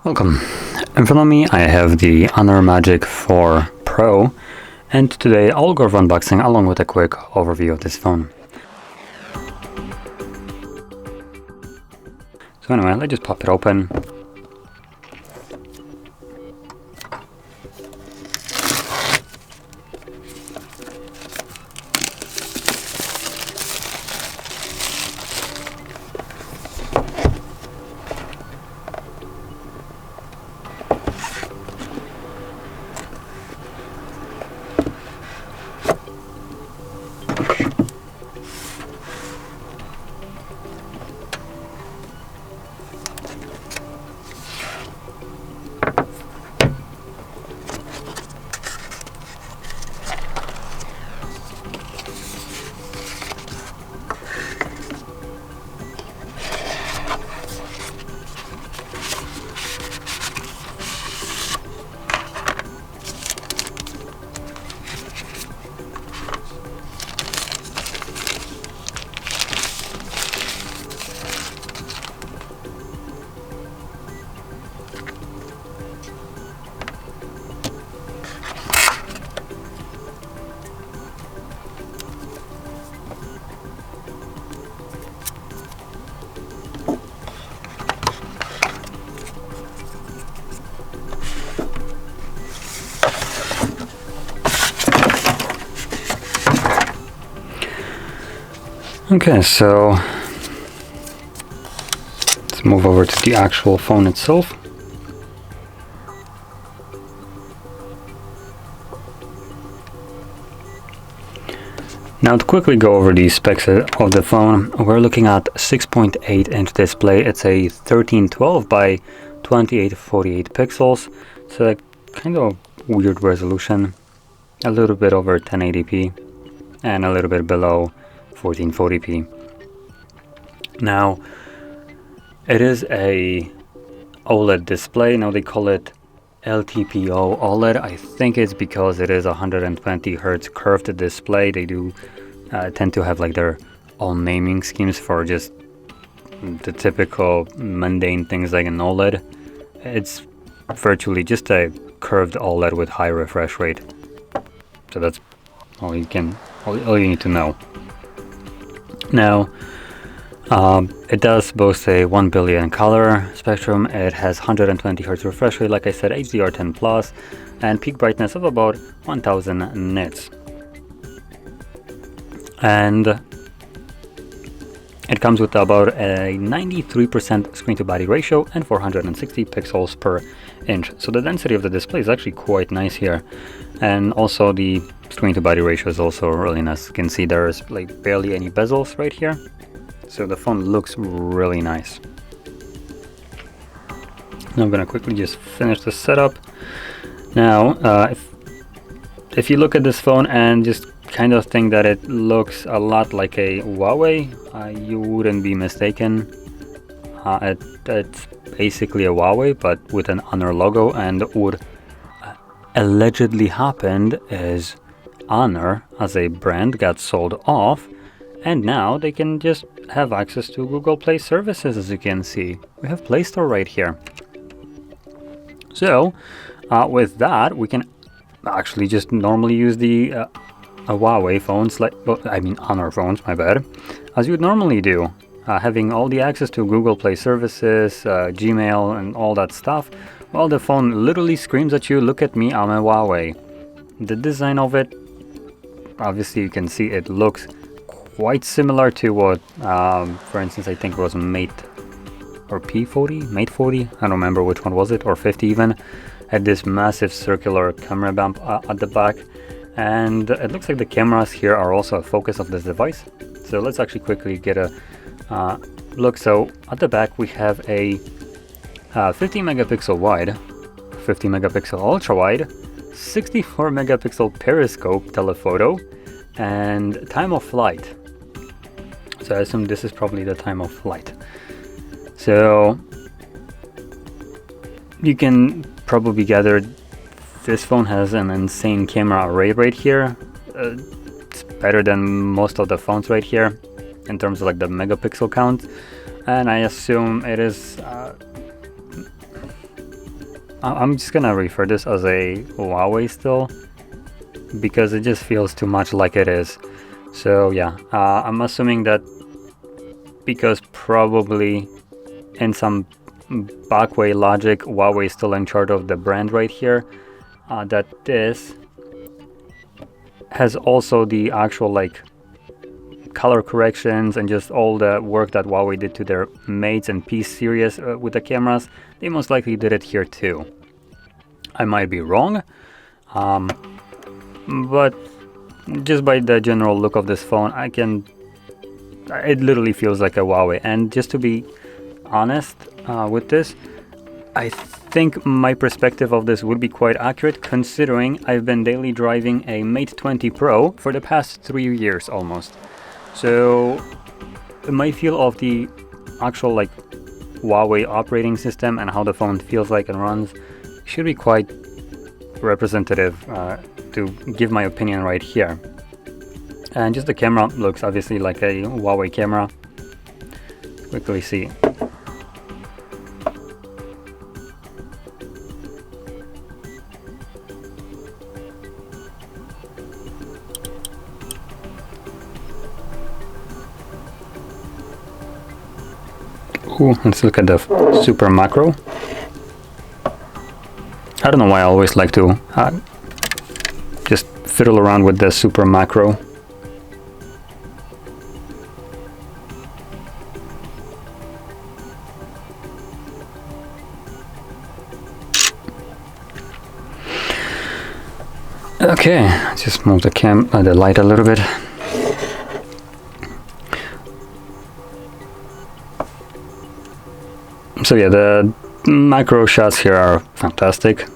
Welcome. In front of me I have the Honor Magic 4 Pro, and today I'll go over unboxing along with a quick overview of this phone. So anyway, let's just pop it open. Okay, so let's move over to the actual phone itself. Now to quickly go over the specs of the phone, we're looking at 6.8 inch display. It's a 1312 by 2848 pixels, so a kind of weird resolution, a little bit over 1080p and a little bit below 1440p. Now it is a OLED display. Now they call it LTPO OLED. I think it's because it is 120 Hz curved display. They do tend to have like their own naming schemes for just the typical mundane things like an OLED. It's virtually just a curved OLED with high refresh rate. So that's all you need to know. Now, it does boast a 1 billion color spectrum. It has 120 Hz refresh rate, like I said, HDR10 plus, and peak brightness of about 1000 nits. And it comes with about a 93% screen to body ratio and 460 pixels per inch. So the density of the display is actually quite nice here. And also the screen to body ratio is also really nice. You can see there's like barely any bezels right here. So the phone looks really nice. Now I'm gonna quickly just finish the setup. Now, if you look at this phone and just kind of think that it looks a lot like a Huawei, you wouldn't be mistaken. It's basically a Huawei, but with an Honor logo. And what allegedly happened is Honor as a brand got sold off, and now they can just have access to Google Play services. As you can see, we have Play Store right here. So with that, we can actually just normally use the Huawei phones, Honor phones, my bad, as you would normally do, having all the access to Google Play services, Gmail and all that stuff. Well, the phone literally screams at you, look at me, I'm a Huawei. The design of it, obviously you can see it looks quite similar to what, for instance, I think it was Mate or P40, Mate 40, I don't remember which one was it, or 50 even, had this massive circular camera bump at the back. And it looks like the cameras here are also a focus of this device. So let's actually quickly get a look. So at the back we have a 50 megapixel wide, 50 megapixel ultra wide, 64 megapixel periscope telephoto, and time of flight. So I assume this is probably the time of flight. So you can probably gather this phone has an insane camera array right here. It's better than most of the phones right here in terms of like the megapixel count. And I assume it is I'm just gonna refer this as a Huawei still, because it just feels too much like it is. So yeah, I'm assuming that because probably in some backway logic, Huawei is still in charge of the brand right here, that this has also the actual like color corrections and just all the work that Huawei did to their Mates and P series with the cameras. They most likely did it here too. I might be wrong, but just by the general look of this phone, it literally feels like a Huawei. And just to be honest with this, I think my perspective of this would be quite accurate, considering I've been daily driving a Mate 20 Pro for the past 3 years almost. So my feel of the actual like Huawei operating system and how the phone feels like and runs should be quite representative to give my opinion right here. And just the camera looks obviously like a Huawei camera. Quickly see. Ooh, let's look at the super macro. I don't know why I always like to just fiddle around with the super macro. Okay, just move the light a little bit. So yeah, the macro shots here are fantastic,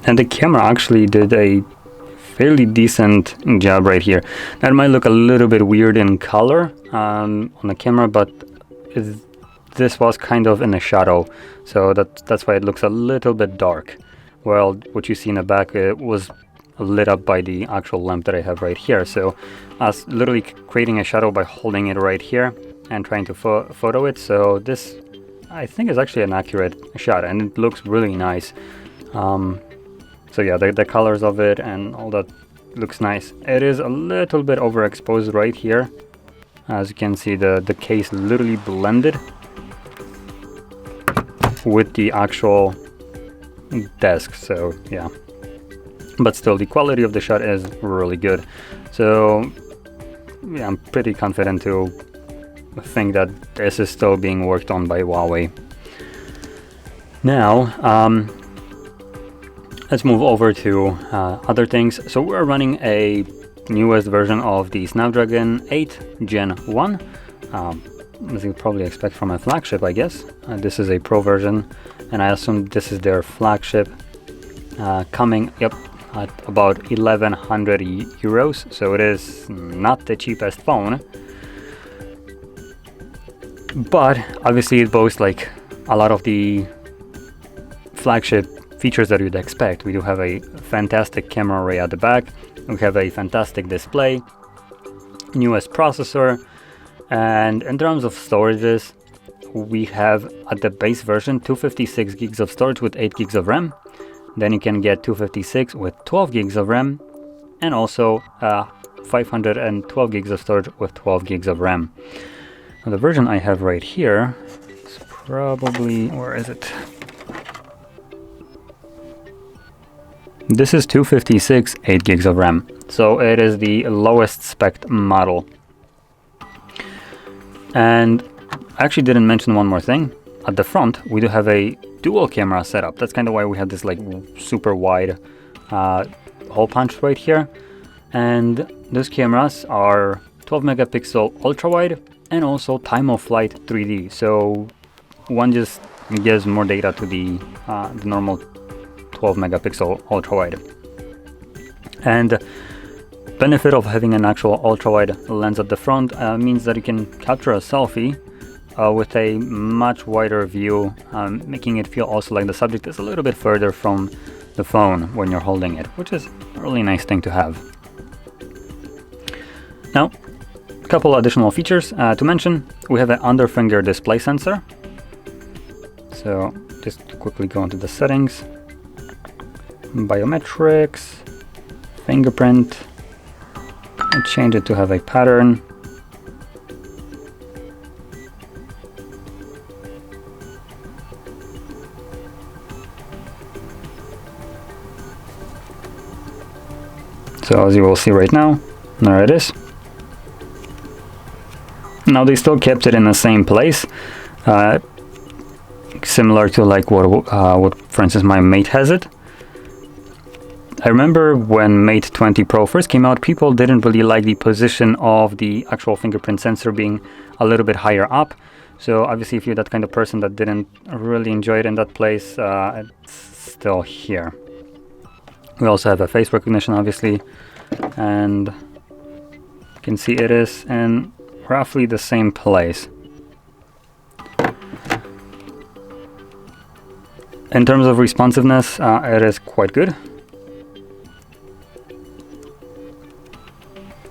and the camera actually did a fairly decent job right here. That might look a little bit weird in color on the camera, but this was kind of in a shadow, so that's why it looks a little bit dark. Well, what you see in the back, it was lit up by the actual lamp that I have right here. So I was literally creating a shadow by holding it right here and trying to photo it. So this, I think, is actually an accurate shot, and it looks really nice. So yeah, the colors of it and all that looks nice. It is a little bit overexposed right here. As you can see, the case literally blended with the actual desk. So yeah, but still the quality of the shot is really good. So yeah, I'm pretty confident to think that this is still being worked on by Huawei. Now let's move over to other things. So we're running a newest version of the Snapdragon 8 Gen 1, as you'd probably expect from a flagship, I guess. This is a Pro version, and I assume this is their flagship, coming at about 1100 euros, so it is not the cheapest phone. But obviously it boasts like a lot of the flagship features that you'd expect. We do have a fantastic camera array at the back, we have a fantastic display, newest processor, and in terms of storages, we have at the base version 256 gigs of storage with 8 gigs of RAM. Then you can get 256 with 12 gigs of RAM, and also 512 gigs of storage with 12 gigs of RAM. Now the version I have right here is probably, where is it? This is 256, 8 gigs of RAM. So it is the lowest spec model. And I actually didn't mention one more thing. At the front, we do have a dual camera setup. That's kind of why we have this like super wide hole punch right here. And those cameras are 12 megapixel ultra wide and also time of flight 3D. So one just gives more data to the normal 12 megapixel ultra wide. And benefit of having an actual ultra wide lens at the front means that you can capture a selfie with a much wider view, making it feel also like the subject is a little bit further from the phone when you're holding it, which is a really nice thing to have. Now, a couple additional features to mention. We have an under finger display sensor. So just quickly go into the settings, biometrics, fingerprint, and change it to have a pattern. So as you will see right now, there it is. Now they still kept it in the same place, similar to like what for instance my Mate has it. I remember when Mate 20 Pro first came out, people didn't really like the position of the actual fingerprint sensor being a little bit higher up. So obviously if you're that kind of person that didn't really enjoy it in that place, it's still here. We also have a face recognition obviously, and you can see it is in roughly the same place. In terms of responsiveness, it is quite good.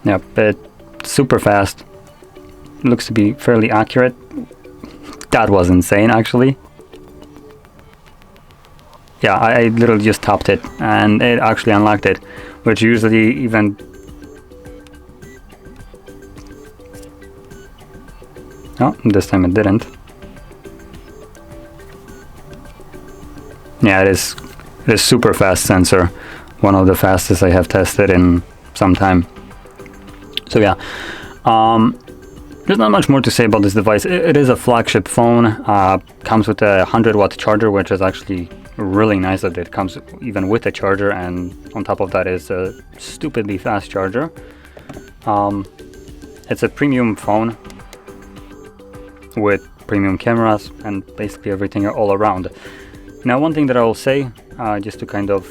Yep, it's super fast. Looks to be fairly accurate. That was insane, actually. Yeah, I literally just tapped it and it actually unlocked it, which usually even... Oh, this time it didn't. Yeah, it is super fast sensor. One of the fastest I have tested in some time. So yeah, there's not much more to say about this device. It is a flagship phone. Comes with a 100-watt charger, which is actually really nice that it comes even with a charger, and on top of that is a stupidly fast charger. It's a premium phone with premium cameras and basically everything all around. Now, one thing that I will say, just to kind of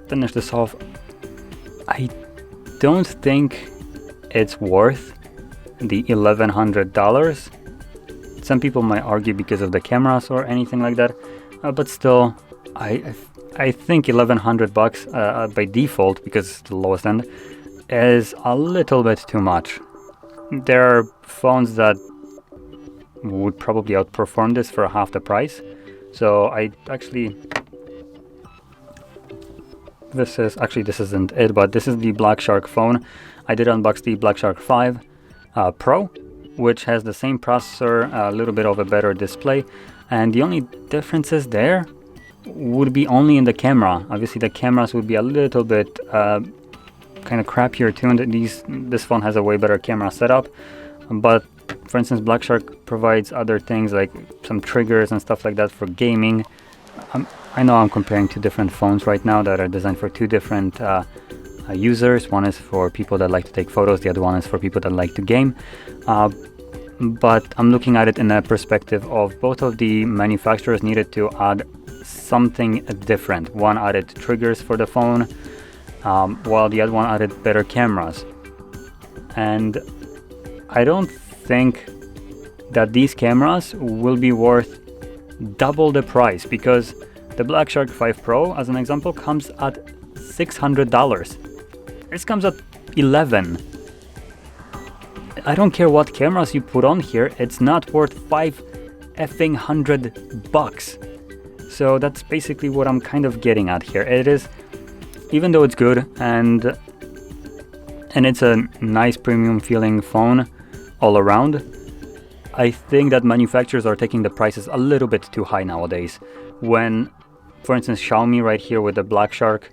finish this off, I don't think it's worth the $1,100. Some people might argue because of the cameras or anything like that, but still, I think $1,100 by default, because it's the lowest end, is a little bit too much. There are phones that would probably outperform this for half the price. So I actually, this isn't it, but this is the Black Shark phone. I did unbox the Black Shark 5 Pro, which has the same processor, a little bit of a better display, and the only differences there would be only in the camera. Obviously the cameras would be a little bit kind of crappier tuned. This phone has a way better camera setup, but for instance Black Shark provides other things like some triggers and stuff like that for gaming. I know I'm comparing two different phones right now that are designed for two different users. One is for people that like to take photos, the other one is for people that like to game. But I'm looking at it in a perspective of both of the manufacturers needed to add something different. One added triggers for the phone, while the other one added better cameras. And I don't think that these cameras will be worth double the price, because the Black Shark 5 Pro, as an example, comes at $600. This comes at $11. I don't care what cameras you put on here, it's not worth $500. So that's basically what I'm kind of getting at here. It is, even though it's good and it's a nice premium feeling phone all around, I think that manufacturers are taking the prices a little bit too high nowadays. When, for instance, Xiaomi right here with the Black Shark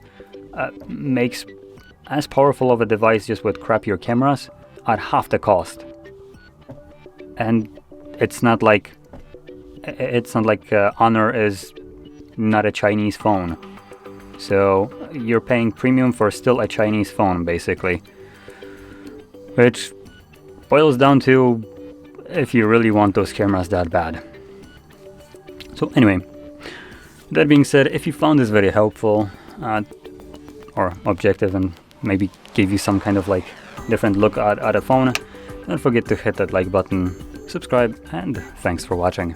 makes as powerful of a device just with crappier cameras at half the cost. And it's not like Honor is not a Chinese phone. So you're paying premium for still a Chinese phone, basically. Which boils down to if you really want those cameras that bad. So anyway, that being said, if you found this very helpful or objective and maybe gave you some kind of like different look at a phone, don't forget to hit that like button, subscribe, and thanks for watching.